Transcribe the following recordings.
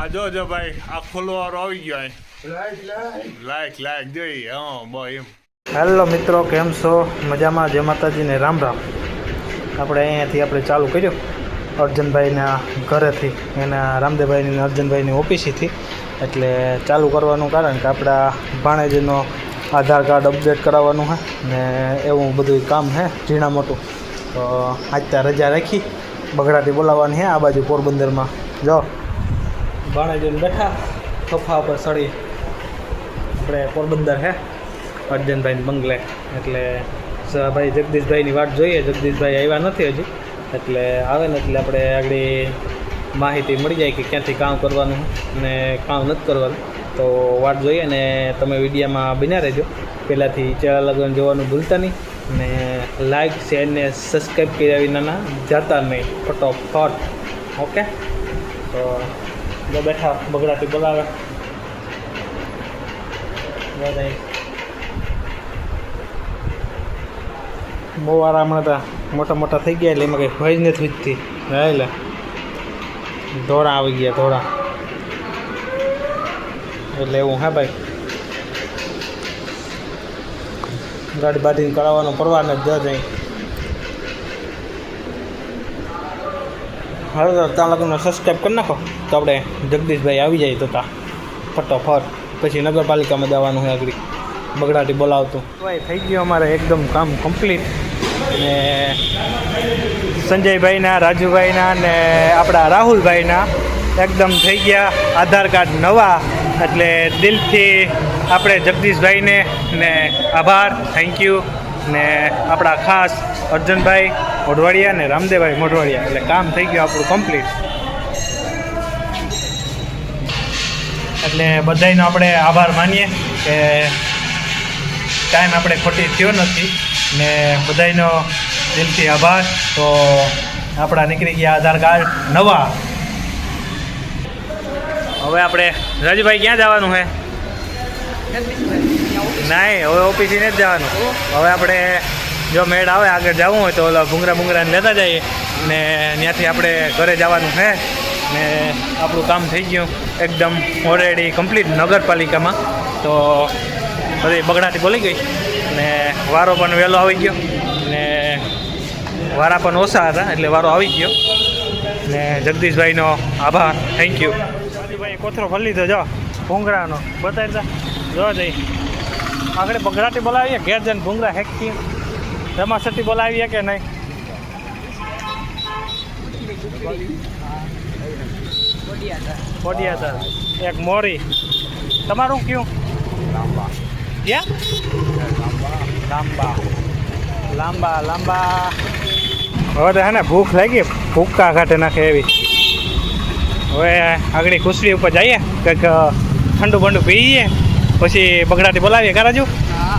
આ જો ભાઈ આ ખોલવારો આવી ગયો લાઈક જોઈ હા બોય એમ. હેલો મિત્રો, કેમ છો? મજામાં? જય માતાજી ને રામ રામ. આપણે અહીંયાથી આપણે ચાલુ કર્યું અર્જનભાઈના ઘરેથી, એના રામદેવભાઈની અર્જનભાઈની ઓફિસેથી. એટલે ચાલુ કરવાનું કારણ કે આપણા ભાણેજીનો આધાર કાર્ડ અપડેટ કરાવવાનું છે ને એવું બધું કામ છે ઝીણા મોટું. તો આજ ત્યાં રજા રાખી બગડાટી બોલાવવાની છે આ બાજુ પોરબંદરમાં. જો ભાણેજીને બેઠા સોફા ઉપર સડી, આપણે પોરબંદર છે અર્જનભાઈ બંગલે. એટલે ભાઈ જગદીશભાઈની વાટ જોઈએ. જગદીશભાઈ આવ્યા નથી હજી, એટલે આવે ને એટલે આપણે આગળ માહિતી મળી જાય કે ક્યાંથી કામ કરવાનું અને કામ નથી કરવાનું. તો વાટ જોઈએ ને તમે વિડીયોમાં બન્યા રહેજો. પહેલાંથી ચેનલ લગન જોવાનું ભૂલતા નહીં ને લાઈક શેર ને સબસ્ક્રાઈબ કર્યા વિનાના જતા નહીં ફટોફટ. ઓકે, તો જો બેઠા બગડાટી બોલાવે બહુ આરામ હતા, મોટા મોટા થઈ ગયા એટલે એમાં કંઈ હોય જ નથી વીજતી. એટલે ધોળા આવી ગયા, ધોળા એટલે એવું. હા ભાઈ, ગાડી બાંધીને કરાવવાનો પરવાને જ જાય. હવે ત્યાં લગ્નનો સબસ્ક્રાઈબ કરી નાખો તો આપણે જગદીશભાઈ આવી જાય તો ત્યાં ફટોફટ. પછી નગરપાલિકામાં જવાનું હોય આગળ બગડાટી બોલાવતું. ભાઈ થઈ ગયું અમારે એકદમ કામ કમ્પ્લીટ. ને સંજયભાઈના, રાજુભાઈના ને આપણા રાહુલભાઈના એકદમ થઈ ગયા આધાર કાર્ડ નવા. એટલે દિલથી આપણે જગદીશભાઈને ને આભાર, થેન્ક યુ. ને આપણા ખાસ અર્જનભાઈ મોઢવાડિયા ને રામદેવભાઈ મોઢવાડિયા. એટલે કામ થઈ ગયું આપણું કમ્પ્લીટ. એટલે બધાનો આપણે આભાર માનીએ કે ટાઈમ આપણે ખોટી થયો નથી ને બધાનો દિલથી આભાર. તો આપણા નીકળી ગયા આધાર કાર્ડ નવા. હવે આપણે રાજુભાઈ ક્યાં જવાનું છે? નહીં, હવે ઓફિસે નથી જવાનું. હવે આપણે જો મેળ આવે આગળ જવું હોય તો ઓલા ભૂંગરાને લેતા જઈએ ને ત્યાંથી આપણે ઘરે જવાનું છે. ને આપણું કામ થઈ ગયું એકદમ ઓલરેડી કમ્પ્લીટ નગરપાલિકામાં. તો બધી બગડાટી બોલી ગઈ ને વારો પણ વહેલો આવી ગયો ને વારા પણ ઓછા હતા એટલે વારો આવી ગયો. ને જગદીશભાઈનો આભાર, થેન્ક યુ. રાજુભાઈ કોથરો ભરી લીધો જો ભૂંગરાનો બતાવી દા. જો જઈ આગળ બગડાટી બોલાવીએ, ઘેર જઈને ભૂંગરા હેકીએ. રમાસટી બોલાવીએ કે નહીં? કોડિયાદર એક મોરી. તમારું કયું? ક્યાં? લાંબા. હવે તો હે ને ભૂખ લાગી, ભૂક્કા ઘાટે નાખે એવી. હવે આગળ ખુશડી ઉપર જઈએ, કંઈક ઠંડુ બંડુ પીએ, પછી બગડાટી બોલાવીએ. કારાજુ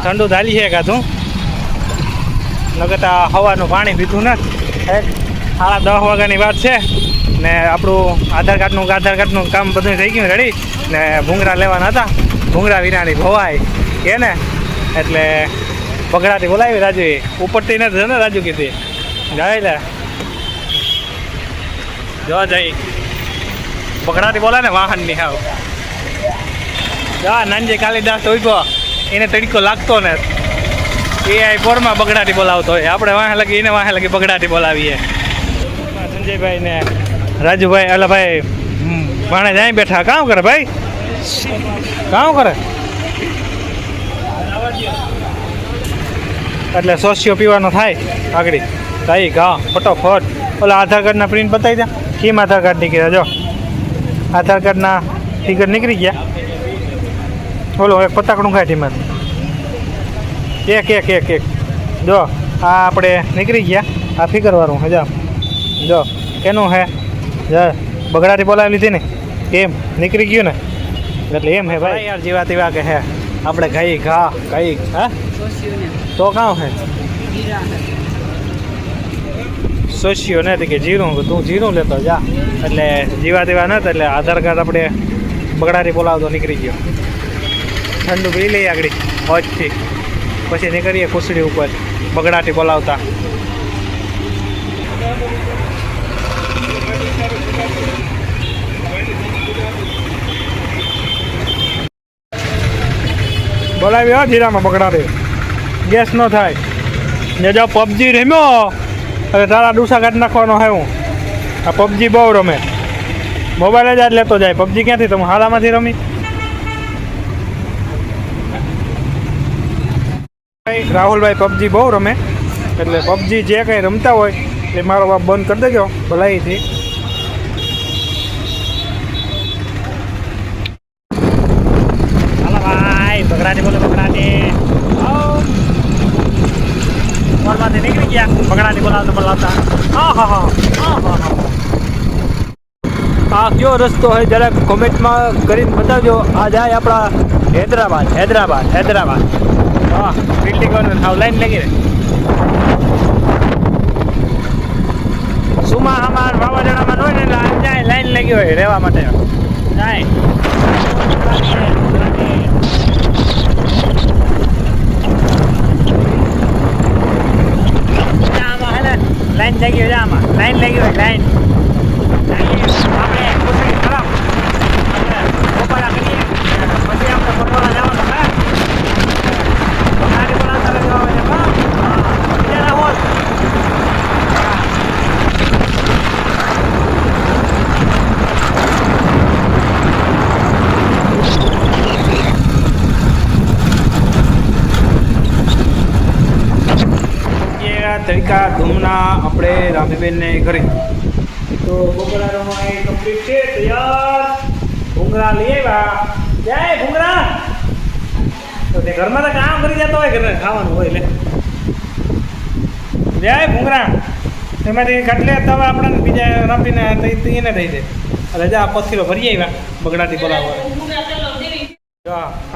ઠંડુ ધાલી છે કાધું નકર હવાનું પાણી પીધું ને. 10:30 વાગ્યાની વાત છે ને આપણું આધાર કાર્ડનું કામ બધું થઈ ગયું રેડી. ને ભૂંગરા લેવાના હતા, ભૂંગરા વિનાની ભવાય કે ને એટલે બગડાટી બોલાવી. રાજુ ઉપરથી નથી ને, રાજુ કીધી જાય લે જો જઈ બગડાટી બોલા ને વાહનની. હાવ જા નાનજી કાલિદાસ ઉભો, એને તડકો લાગતો ને એ પોરમાં બગડાટી બોલાવતો હોય. આપણે વાહે લગી એને વાહે લગી બગડાટી બોલાવીએ. સંજયભાઈ ને રાજુભાઈ અલા ભાઈ ભાણે જાય બેઠા. કામ કરે ભાઈ? કામ કરે એટલે સોસિયો પીવાનો થાય આગળ થાય. ઘા ફટોફટ ઓલા આધાર કાર્ડના પ્રિન્ટ બતાવી દે. કેમ આધાર કાર્ડ નીકળ્યા? જો આધાર કાર્ડના ફિગર નીકળી ગયા. બોલો એક પતાકડું ખાય ટીમાં એક જો આ આપણે નીકળી ગયા. આ ફિગરવાળું હે જો એનું હે બગડાટી બોલાવી લીધી ને એમ નીકળી ગયું ને. એટલે એમ હે ભાઈ યાર, જેવા તેવા કે હે આપણે ગાઈ હા તો કામ હે સોશિયો નથી કે જીરું. તું જીરું લેતો જા. એટલે જીવા તેવા નહોતા એટલે આધાર કાર્ડ આપણે બગડાટી બોલાવતો નીકળી ગયો. ઠંડુ પી લઈએ આગળ હોજથી, પછી નીકળીએ ખુશડી ઉપર બગડાટી બોલાવતા. બોલાવી હો જીરામાં બગડા દે ગેસ ન થાય ને જો પબજી રમ્યો અરે તારા ડૂસા કાઢી નાખવાનો હે હું આ પબજી બહુ રમે મોબાઈલ જ લેતો જાય પબજી ક્યાંથી તમે હાલામાંથી રમી રાહુલભાઈ પબજી બહુ રમે એટલે પબજી જે કંઈ રમતા હોય એ મારો બાપ બંધ કરી દેજો ભલાઈથી હાલો ભાઈ બગડાટી બોલો બગડાટી મોલમાંથી નીકળી ગયા બગડાટી બોલાવતા હા હા હા હા હા હા આ કયો રસ્તો હોય જરાક કોમેન્ટમાં કરીને બતાવજો આ જાય આપણા હૈદરાબાદ હા બિલ્ડિંગોને હાવ લાઈન લાગી રહે સુમા અમાર વાવાઝોડામાં હોય ને એટલે આમ જાય લાઈન લાગી હોય રહેવા માટે જાય આમાં હે ને લાઈન લાગી હોય આમાં લાઈન લાગી હોય લાઈન આપણે કોશિશ ખરાબ બપોરા કરીએ પછી આપણે બપોરા જવાનું હે ગાડી બોલાવતા રહેવા હોય બીજા હોત તરીકા ધૂમના આપણે રામીબેનને ઘરે તો બપોરાનો કમ્પ્લીટ છે તૈયાર ભૂંગરા લઈ આવ્યા જાય ભૂંગરા તો તે ઘરમાં તો કામ કરી જતો હોય ઘરે ખાવાનું હોય એટલે જાય ભૂંગરા એમાંથી ઘટલે તવા આપણને બીજા રમીને એને દઈ દે એટલે જા પથ્થીરો ભરી આવ્યા બગડાટી બોલાવવા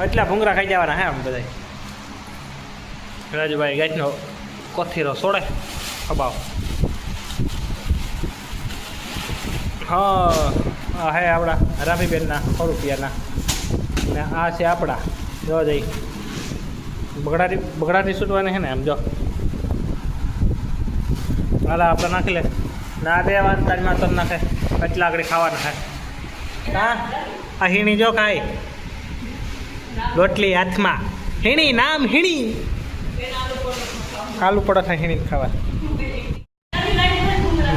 એટલા ભૂંગરા ખાઈ જવાના હે આમ બધા રાજુભાઈ ગાંઠનો કોથીરો સોડે અબાવ હા આ હે આપણા રામીબેનના 100 રૂપિયાના ને આ છે આપણા જો જઈ બગડાટી છૂટવાની છે ને એમ જો હાલા આપણે નાખી લે ના બે વાર તાજમાં તર નાખે એટલા આગળ ખાવાના છે હા આ હીણી જો ખાય રોટલી હાથમાં હીણી નામ હીણી આલુ પરોઠા હીણી ખાવા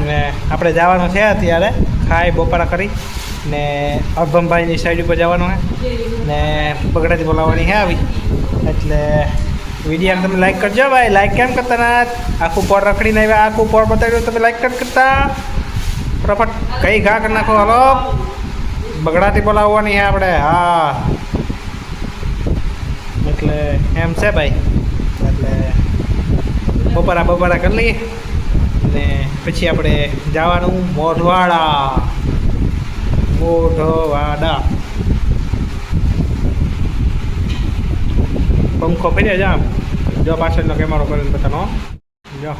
ને આપણે જવાનું છે અત્યારે ખાઈ બપોરા કરી ને અભમભાઈની સાઈડ ઉપર જવાનું છે ને બગડાટી બોલાવવાની છે આવી એટલે વિડીયોને તમે લાઈક કરજો ભાઈ લાઈક કેમ કરતા ના આખું પોર રખડીને આવ્યા આખું પોર બતાવ્યું તમે લાઈક કેમ કરતા ફટાફટ કઈ ઘા કરી નાખો હાલો બગડાટી બોલાવવાની છે આપણે હા એટલે એમ છે ભાઈ એટલે બપોરા કરી લઈએ ને પછી આપણે જવાનું મોઢવાડા પંખો ફેર્યા જા જો પાછળનો કેમેરો કરીને બતાનો જો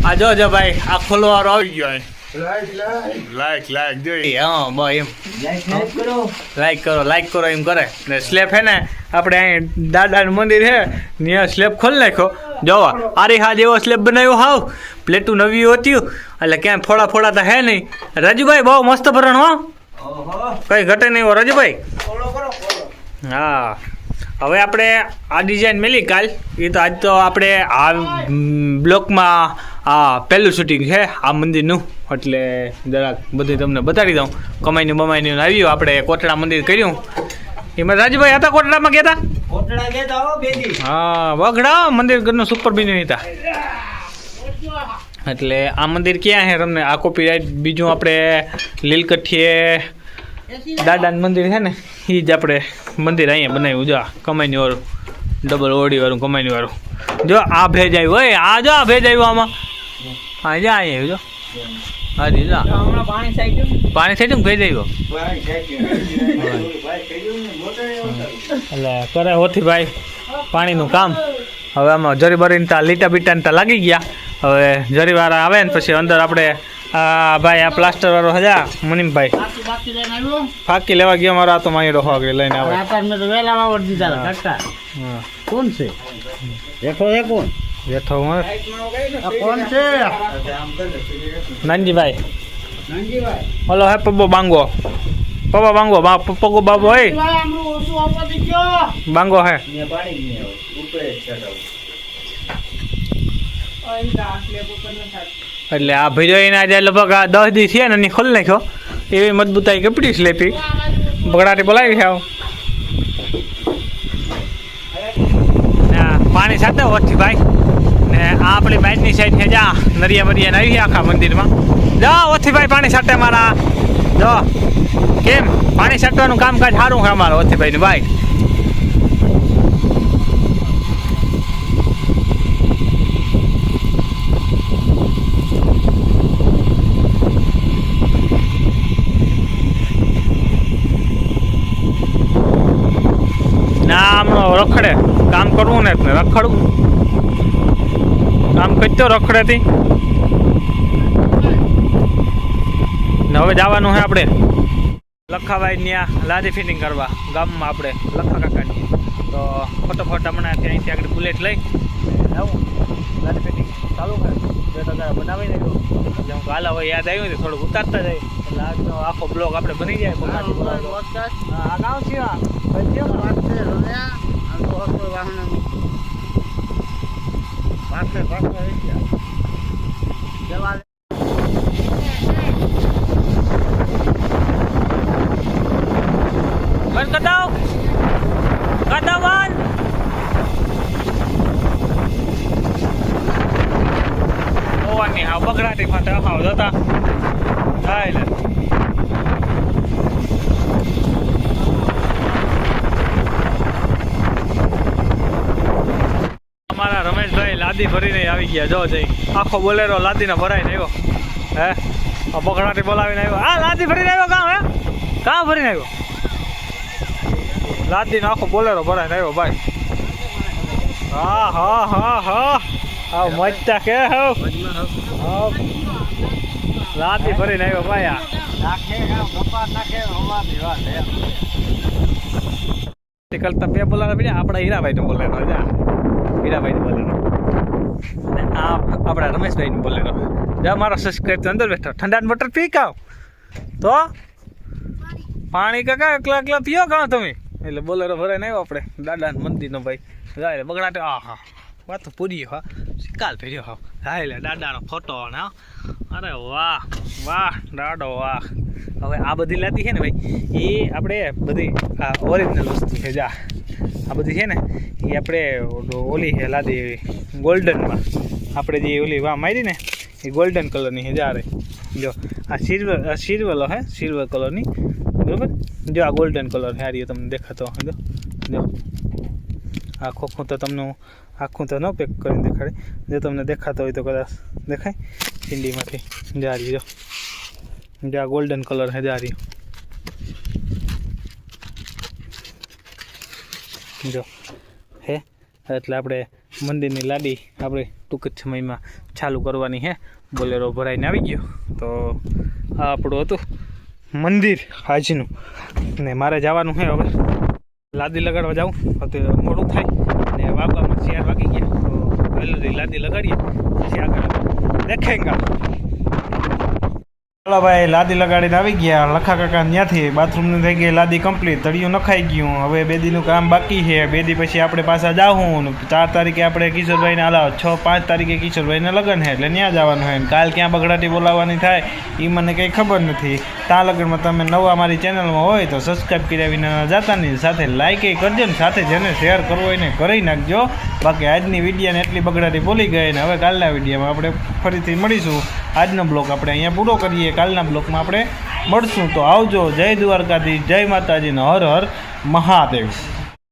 આ જો ભાઈ આ ખોલવાળો આવી ગયો લાઈક જોઈ હા બસ એમ લાઈક કરો એમ કરે ને સ્લેબ હે ને આપણે અહીં દાદાનું મંદિર છે ત્યાં સ્લેબ ખોલી નાખ્યો જોવા આરી હા જેવો સ્લેબ બનાવ્યો હાવ પ્લેટું નવી હતી એટલે ક્યાંય ફોડા તો હે નહીં રાજુભાઈ બહુ મસ્ત ભરણ હો કઈ ઘટે નહીં હો રાજુભાઈ હા હવે આપણે આ ડિઝાઇન મેલી કાલ એ તો આજ તો આપણે આ બ્લોકમાં આ પહેલું શૂટિંગ છે આ મંદિરનું એટલે જરાક બધું તમને બતાવી દઉં કમાઈને આવ્યું આપણે કોટડા મંદિર કર્યું એમાં રાજુભાઈ હતા કોટડામાં ગયા હતા હા વગડા મંદિર ઘરનું સુપર બન્યું હતા એટલે આ મંદિર ક્યાં છે તમને આ કોપીરાઇટ બીજું આપણે લીલકઠીએ દાદાનું મંદિર છે ને એ જ આપણે મંદિર અહીંયા બનાવ્યું જો કમાઈની વાળું ડબલ ઓડી વાળું કમાઈની વાળું જો આ ભેજ આવ્યું હોય આ જો આ ભેજ આવ્યું આમાં હા જા અહીંયા જો હા જી જા પાણી થઈ ગયું ભેજ આવ્યો એટલે કરે હોથી ભાઈ પાણીનું કામ હવે આમાં જરી બરીને તા લીટા બીટાને તા લાગી ગયા હવે જરીવાળા આવે ને પછી અંદર આપણે આ ભાઈ આ પ્લાસ્ટર વાળો હજા મુનીમભાઈ ફાકી લેવા ગયો મારો તો મારી રોહો આગળ લઈને આવે કોણ છે દેખો એ કોણ બેઠો હું કોણ છે? નાનજીભાઈ ઓલો હે પપ્પો બાંગો પપ્પા બાંગો પપ્પો બાબો હે બાંગો હે એટલે આ ભીડો એને આજે લગભગ આ 10 દી થયા ને એની ખોલી નાખ્યો એવી મજબૂતાઈ કપડી સ્લેપી બગડાટી બોલાવી છે આવું પાણી સાથે વચ્ચે ભાઈ ને આ આપણી બાજની સાઈડ છે જા નરિયા મરિયા આવી આખા મંદિરમાં જા ઓથી ભાઈ પાણી સાથે મારા જો કેમ પાણી છાંટવાનું કામકાજ સારું છે અમારું ઓથીભાઈનું ભાઈ ના હમણાં રખડે કામ કરવું ને રખડવું કામ કરતો રખડેથી ને હવે જવાનું છે આપણે લખાભાઈ ત્યાં લાદી ફિટિંગ કરવા ગામમાં આપણે લખા કાકાની તો ફટોફટ હમણાં ત્યાંથી આગળ બુલેટ લઈ આવું લાદી ફિટિંગ ચાલુ કરે 2 બનાવી નાખ્યું એટલે હું હાલા હોય યાદ આવ્યું ને થોડુંક ઉતારતા જાય એટલે આજનો આખો બ્લોગ આપણે બની જાય આ ગામ છે બગડાટી ફાટે આવ જતા એટલે અમારા રમેશભાઈ લાદી ભરીને આવી ગયા જો જઈ આખો બોલેરો લાદીને ભરાઈને આવ્યો હે બગડાટી બોલાવીને આવ્યો હા લાદી ભરીને આવ્યો કાં હે કાં ભરીને આવ્યો લાદીનો આખો બોલેરો ભરાઈને આવ્યો ભાઈ હા હા હા હા હા મજા કે હા લાદી ભરીને આવ્યો ભાઈ કરતા બે બોલાવે પડ્યા આપણા હીરાભાઈ નું બોલેરો જા હીરાભાઈ નું બોલેરો અને આ આપણા રમેશભાઈ નું બોલેરો જા મારો સબસ્ક્રાઇબ અંદર બેઠો ઠંડા વોટર પી કાવ તો પાણી કાકા એકલા એકલા પીઓ કાં તમે એટલે બોલેરો ભરાઈને આવ્યો આપણે દાદા મંદિરનો ભાઈ જાય બગડાટે આ હા વાત તો પૂરી હા શિકાલ પહેર્યો હા હા એટલે દાદાનો ફોટો ને અરે વાહ વાહ દાડો વાહ હવે આ બધી લાદી છે ને ભાઈ એ આપણે બધી આ ઓરિજિનલ વસ્તુ છે જા આ બધી છે ને એ આપણે ઓલી છે લાદી ગોલ્ડનમાં આપણે જે ઓલી વાહ મારી ને એ ગોલ્ડન કલરની છે જા રે જો આ સિલ્વર હે સિલ્વર કલરની બરાબર જો આ ગોલ્ડન કલર છે આ રહ્યો તમને દેખાતો જો આ ખોખું તો તમને આખું તો ન પેક કરીને દેખાડે જો તમને દેખાતો હોય તો કદાચ દેખાય ચીંડીમાંથી જારી જો આ ગોલ્ડન કલર છે જારી જો હે એટલે આપણે મંદિરની લાદી આપણે ટૂંક જ સમયમાં ચાલુ કરવાની છે બોલેરો ભરાઈને આવી ગયો તો આ આપણું હતું મંદિર આજનું ને મારે જવાનું છે હવે લાદી લગાડવા જાઉં તો મોડું થાય ને વાગવામાં 4 વાગી ગયા તો પહેલી લાદી લગાડીએ પછી આગળ દેખેંગા ચાલો ભાઈ લાદી લગાડીને આવી ગયા લખા કાકા ત્યાંથી બાથરૂમની થઈ ગઈ લાદી કમ્પ્લીટ તળિયું નખાઈ ગયું હવે 2 દીનું કામ બાકી છે 2 દી પછી આપણે પાછા જાઉં 4 તારીખે આપણે કિશોરભાઈને હાલાવ 6-5 તારીખે કિશોરભાઈને લગ્ન છે એટલે ત્યાં જવાનું હોય કાલ ક્યાં બગડાટી બોલાવવાની થાય એ મને કંઈ ખબર નથી ત્યાં લગ્નમાં તમે નવા મારી ચેનલમાં હોય તો સબસ્ક્રાઈબ કર્યા વિના જતા નહીં સાથે લાઈક એ કરજો ને સાથે જેને શેર કરવો હોય ને કરી નાખજો બાકી આજની વિડીયોને એટલી બગડાટી બોલી ગઈ ને હવે કાલના વિડીયોમાં આપણે ફરીથી મળીશું આજનો બ્લોગ આપણે અહીંયા પૂરો કરીએ કાલના બ્લોગમાં આપણે મળશું તો આવજો જય દ્વારકાધીશ જય માતાજીનો હર હર મહાદેવ